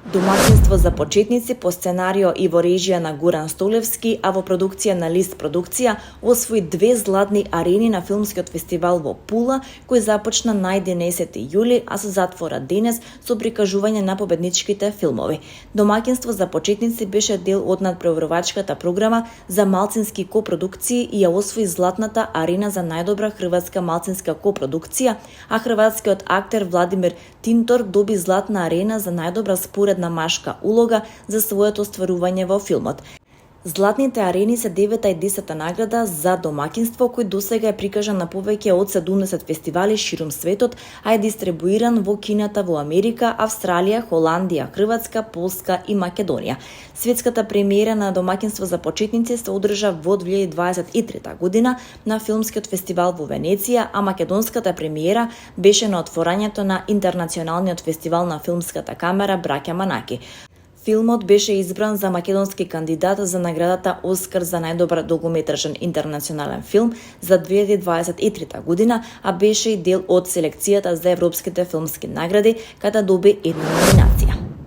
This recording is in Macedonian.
Домаќинство за почетници по сценарио и во режија на Горан Столевски, а во продукција на Лист продукција, освои 2 златни арени на филмскиот фестивал во Пула, кој започна на 11 јули, а се затвора денес со прикажување на победничките филмови. Домаќинство за почетници беше дел од надпреварувачката програма за малцински копродукции и ја освои златната арена за најдобра хрватска малцинска копродукција, а хрватскиот актер Владимир Тинтор доби златна арена за најдобра споредна машка улога за своето остварување во филмот. Златните арени се 9-та и 10-та награда за домаќинство, кој досега е прикажан на повеќе од 70 фестивали ширум светот, а е дистрибуиран во кината во Америка, Австралија, Холандија, Хрватска, Полска и Македонија. Светската премиера на домаќинство за почетници се одржа во 2023 година на филмскиот фестивал во Венеција, а македонската премиера беше на отворањето на Интернационалниот фестивал на филмската камера Браќа Манаки. Филмот беше избран за македонски кандидат за наградата Оскар за најдобар документарен интернационален филм за 2023 година, а беше и дел од селекцијата за европските филмски награди, каде доби една номинација.